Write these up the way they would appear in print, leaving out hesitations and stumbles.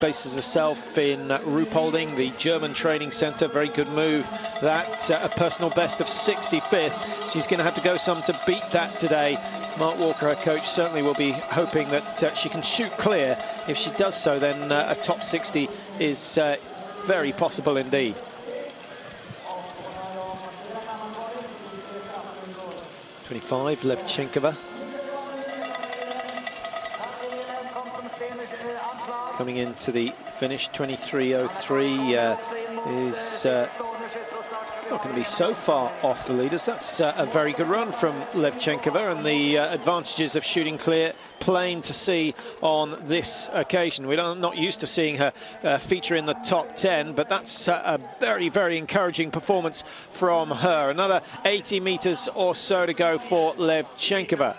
bases herself in Ruhpolding, the German training centre. Very good move. That a personal best of 65th. She's going to have to go some to beat that today. Mark Walker, her coach, certainly will be hoping that she can shoot clear. If she does so, then a top 60 is very possible indeed. .25, Levchenkova. Coming into the finish, 23.03 is not going to be so far off the leaders. That's a very good run from Levchenkova, and the advantages of shooting clear plain to see on this occasion. We're not used to seeing her feature in the top 10, but that's a very, very encouraging performance from her. Another 80 meters or so to go for Levchenkova.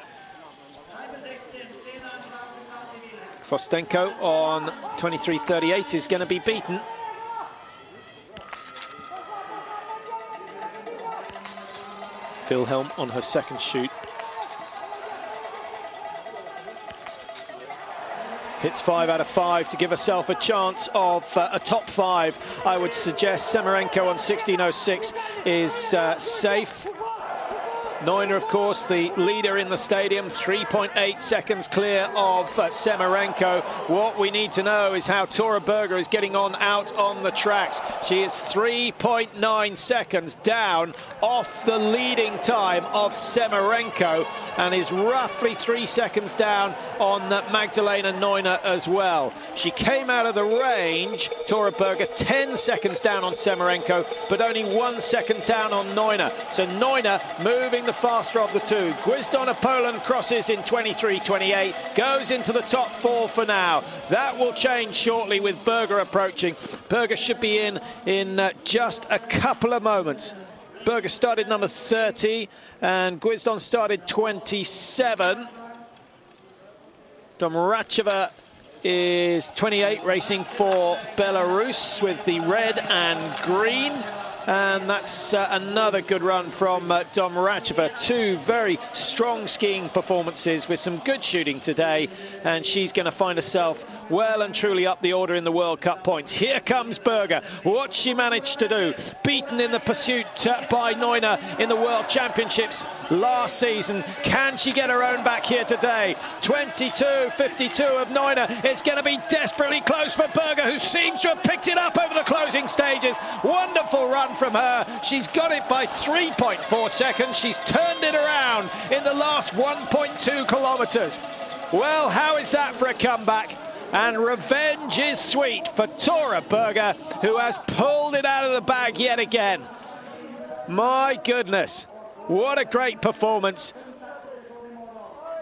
Fostenko on 23.38 is going to be beaten. Wilhelm on her second shoot. Hits 5 out of 5 to give herself a chance of a top 5. I would suggest Semerenko on 16.06 is safe. Neuner, of course, the leader in the stadium, 3.8 seconds clear of Semerenko. What we need to know is how Tora Berger is getting on out on the tracks. She is 3.9 seconds down off the leading time of Semerenko and is roughly 3 seconds down on Magdalena Neuner as well. She came out of the range, Tora Berger, 10 seconds down on Semerenko, but only 1 second down on Neuner. So Neuner moving the faster of the two. Gwizdon of Poland crosses in 23.28, goes into the top 4 for now. That will change shortly with Berger approaching. Berger should be in just a couple of moments. Berger started number 30 and Gwizdon started 27. Domracheva is 28, racing for Belarus with the red and green. And that's another good run from Domracheva. Two very strong skiing performances with some good shooting today. And she's going to find herself well and truly up the order in the World Cup points. Here comes Berger. What she managed to do. Beaten in the pursuit by Neuner in the World Championships last season. Can she get her own back here today? 22.52 of Neuner. It's going to be desperately close for Berger, who seems to have picked it up over the closing stages. Wonderful run from her. She's got it by 3.4 seconds. She's turned it around in the last 1.2 kilometers. Well, how is that for a comeback? And revenge is sweet for Tora Berger, who has pulled it out of the bag yet again. My goodness, what a great performance.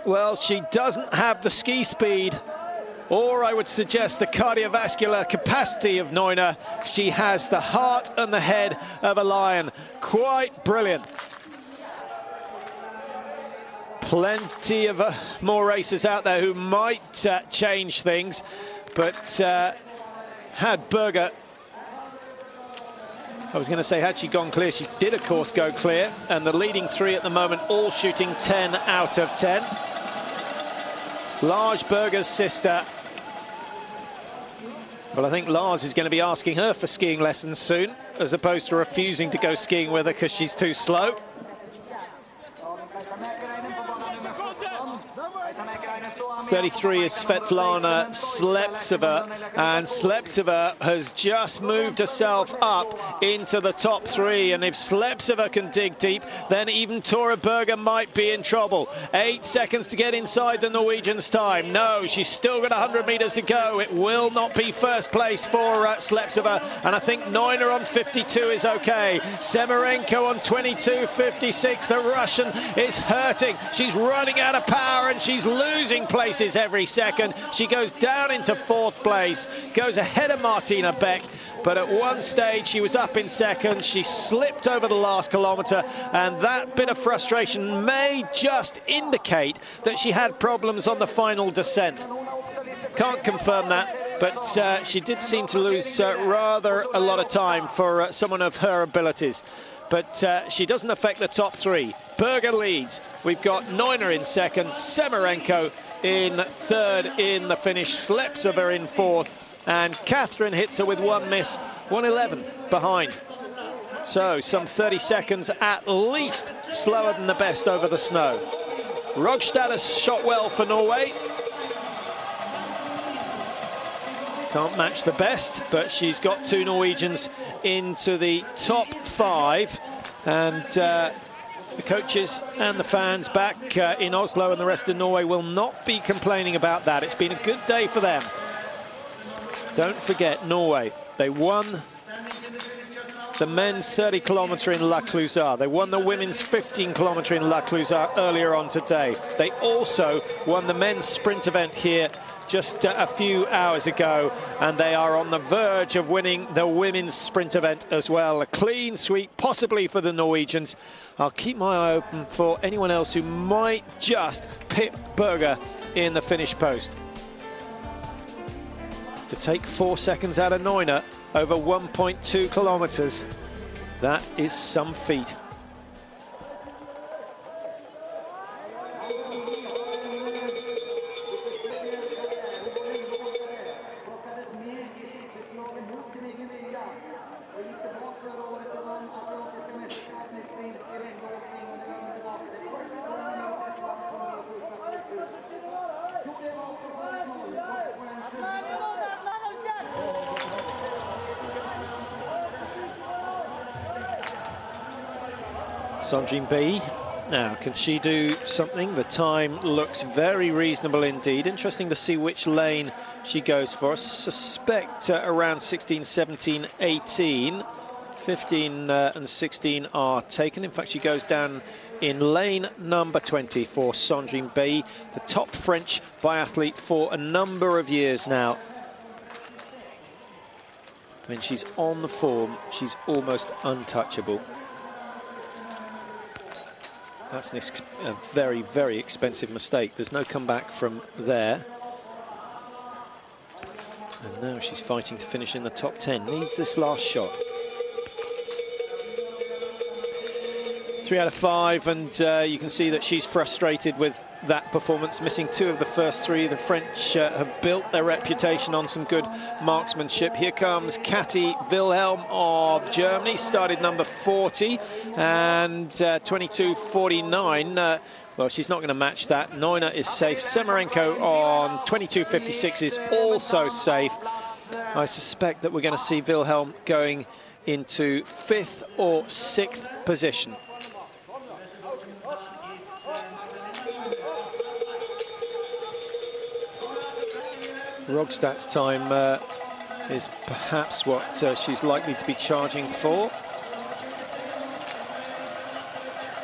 Well, she doesn't have the ski speed, or I would suggest the cardiovascular capacity of Neuner. She has the heart and the head of a lion. Quite brilliant. Plenty of more racers out there who might change things, but had Berger, I was going to say, had she gone clear, she did, of course, go clear. And the leading three at the moment, all shooting 10 out of 10. Lars Berger's sister. Well, I think Lars is going to be asking her for skiing lessons soon, as opposed to refusing to go skiing with her because she's too slow. 33 is Svetlana Sleptseva, and Sleptseva has just moved herself up into the top 3, and if Sleptseva can dig deep, then even Tora Berger might be in trouble. 8 seconds to get inside the Norwegian's time. No, she's still got 100 meters to go. It will not be first place for Sleptseva, and I think Neuner on 52 is okay. Semerenko on 22.56. The Russian is hurting. She's running out of power and she's losing places every second. She goes down into 4th place, goes ahead of Martina Beck, but at one stage she was up in second. She slipped over the last kilometre, and that bit of frustration may just indicate that she had problems on the final descent. Can't confirm that, but she did seem to lose rather a lot of time for someone of her abilities. But she doesn't affect the top 3. Berger leads. We've got Neuner in second, Semerenko in third in the finish, Sleptseva in 4th, and Catherine hits her with one miss, 1:11 behind. So some 30 seconds at least slower than the best over the snow. RUHRGAS has shot well for Norway. Can't match the best, but she's got two Norwegians into the top 5. And the coaches and the fans back in Oslo and the rest of Norway will not be complaining about that. It's been a good day for them. Don't forget, Norway, they won the men's 30 kilometre in La Clusaz. They won the women's 15 kilometre in La Clusaz earlier on today. They also won the men's sprint event here just a few hours ago, and they are on the verge of winning the women's sprint event as well. A clean sweep, possibly for the Norwegians. I'll keep my eye open for anyone else who might just pip Berger in the finish post. To take 4 seconds out of Neuner over 1.2 kilometres, that is some feat. Sandrine B. Now, can she do something? The time looks very reasonable indeed. Interesting to see which lane she goes for. I suspect around 16, 17, 18. 15 and 16 are taken. In fact, she goes down in lane number 20 for Sandrine B, the top French biathlete for a number of years now. When she's on the form, she's almost untouchable. That's a very, very expensive mistake. There's no comeback from there. And now she's fighting to finish in the top 10. Needs this last shot. 3 out of 5, and you can see that she's frustrated with that performance, missing 2 of the first 3. The French have built their reputation on some good marksmanship. Here comes Katie Wilhelm of Germany, started number 40 and 22.49. Well, she's not going to match that. Neuner is safe. Semerenko on 22.56 is also safe. I suspect that we're going to see Wilhelm going into 5th or 6th position. RUHRGAS' time is perhaps what she's likely to be charging for.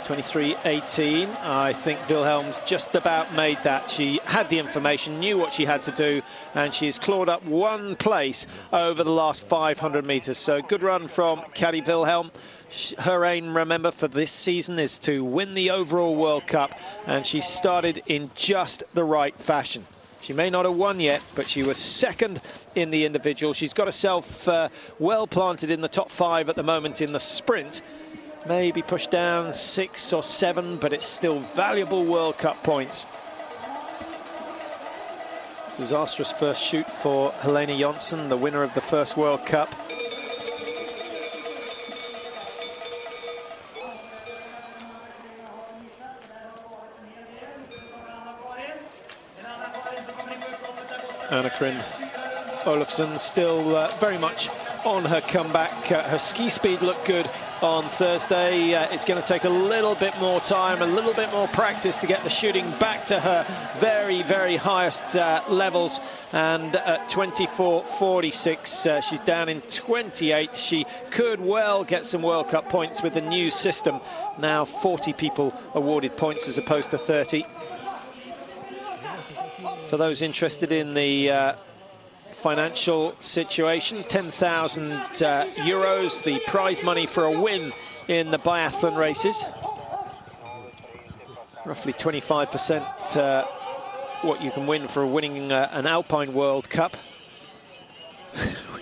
23.18. I think Wilhelm's just about made that. She had the information, knew what she had to do, and she's clawed up 1 place over the last 500 metres. So good run from Katie Wilhelm. Her aim, remember, for this season is to win the overall World Cup, and she started in just the right fashion. She may not have won yet, but she was 2nd in the individual. She's got herself well planted in the top 5 at the moment in the sprint. Maybe pushed down 6 or 7, but it's still valuable World Cup points. Disastrous first shoot for Helene Jonsson, the winner of the first World Cup. Anna-Karin Olofsson still very much on her comeback. Her ski speed looked good on Thursday. It's going to take a little bit more time, a little bit more practice to get the shooting back to her very, very highest levels. And at 24.46, she's down in 28. She could well get some World Cup points with the new system. Now 40 people awarded points as opposed to 30. For those interested in the financial situation, 10,000 euros, the prize money for a win in the biathlon races. Roughly 25% what you can win for winning an Alpine World Cup.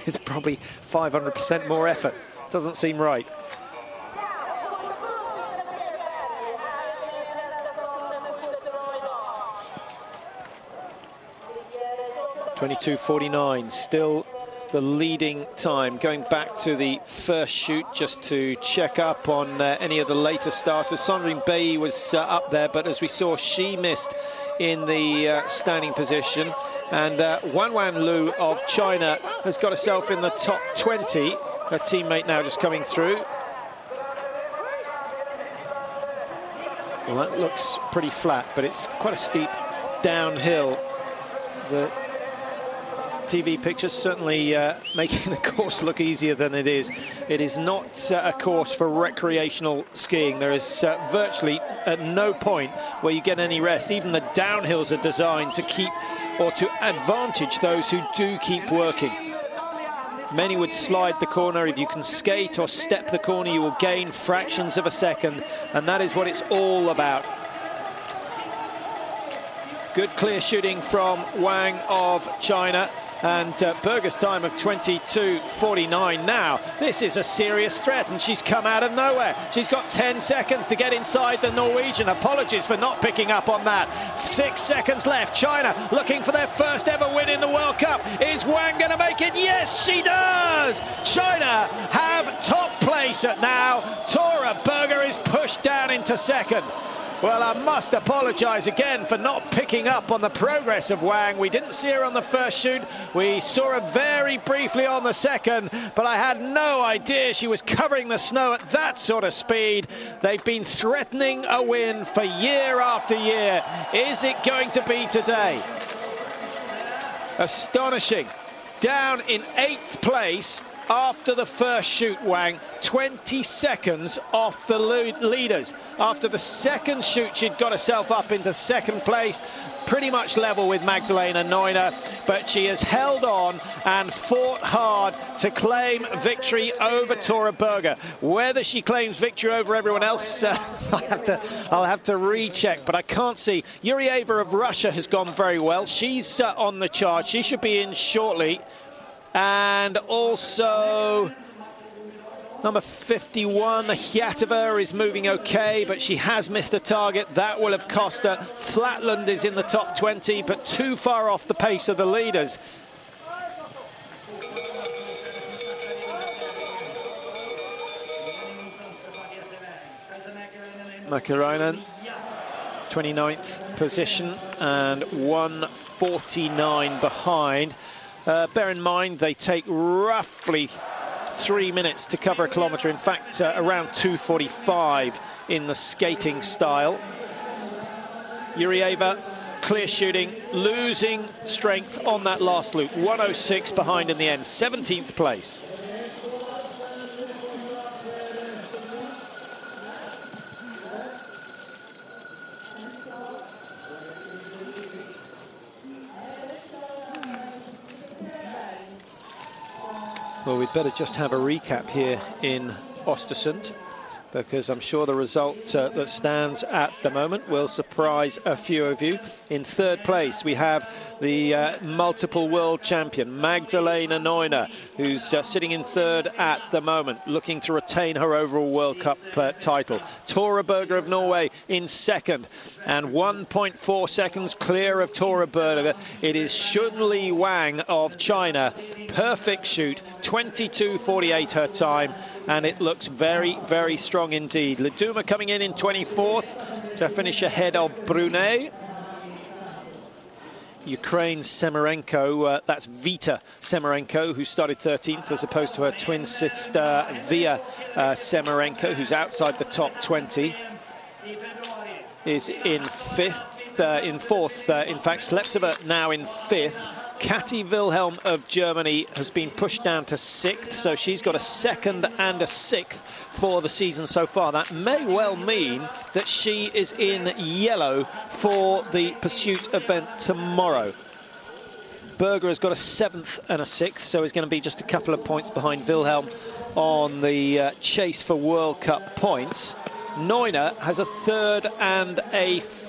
With probably 500% more effort. Doesn't seem right. 22:49, still the leading time. Going back to the first shoot just to check up on any of the later starters. Sandrine Bailly was up there, but as we saw, she missed in the standing position. And Wanwan Lu of China has got herself in the top 20. Her teammate now just coming through. Well, that looks pretty flat, but it's quite a steep downhill. The TV pictures certainly making the course look easier than it is. It is not a course for recreational skiing. There is virtually at no point where you get any rest. Even the downhills are designed to keep or to advantage those who do keep working. Many would slide the corner. If you can skate or step the corner, you will gain fractions of a second, and that is what it's all about. Good clear shooting from Wang of China, and Berger's time of 22:49 now. This is a serious threat, and she's come out of nowhere. She's got 10 seconds to get inside the Norwegian. Apologies for not picking up on that. 6 seconds left. China looking for their first ever win in the World Cup. Is Wang going to make it? Yes, she does! China have top place at now. Tora Berger is pushed down into second. Well, I must apologise again for not picking up on the progress of Wang. We didn't see her on the first shoot. We saw her very briefly on the second, but I had no idea she was covering the snow at that sort of speed. They've been threatening a win for year after year. Is it going to be today? Astonishing. Down in 8th place after the first shoot, Wang, 20 seconds off the leaders. After the second shoot, she'd got herself up into second place, pretty much level with Magdalena Neuner, but she has held on and fought hard to claim victory over Tora Berger. Whether she claims victory over everyone else, I'll have to recheck, but I can't see. Yurieva of Russia has gone very well. She's on the chart. She should be in shortly. And also number 51, Hyatova, is moving okay, but she has missed the target. That will have cost her. Flatland is in the top 20, but too far off the pace of the leaders. Mäkäräinen, 29th position and 1:49 behind. Bear in mind, they take roughly 3 minutes to cover a kilometre. In fact, around 2:45 in the skating style. Yurieva, clear shooting, losing strength on that last loop. 1:06 behind in the end, 17th place. Well, we'd better just have a recap here in Oestersund, because I'm sure the result that stands at the moment will surprise a few of you. In 3rd place, we have the multiple world champion, Magdalena Neuner, who's sitting in 3rd at the moment, looking to retain her overall World Cup title. Tora Berger of Norway in 2nd, and 1.4 seconds clear of Tora Berger. It is Shunli Wang of China. Perfect shoot, 22:48 her time, and it looks very, very strong indeed. Leduma coming in 24th to finish ahead of Brunet. Ukraine's Semerenko, that's Vita Semerenko, who started 13th, as opposed to her twin sister Via Semerenko, who's outside the top 20, is in 5th, in 4th. In fact, Slepcova now in 5th. Kati Wilhelm of Germany has been pushed down to 6th, so she's got a 2nd and a 6th for the season so far. That may well mean that she is in yellow for the pursuit event tomorrow. Berger has got a 7th and a 6th, so he's going to be just a couple of points behind Wilhelm on the chase for World Cup points. Neuner has a 3rd and a 4th.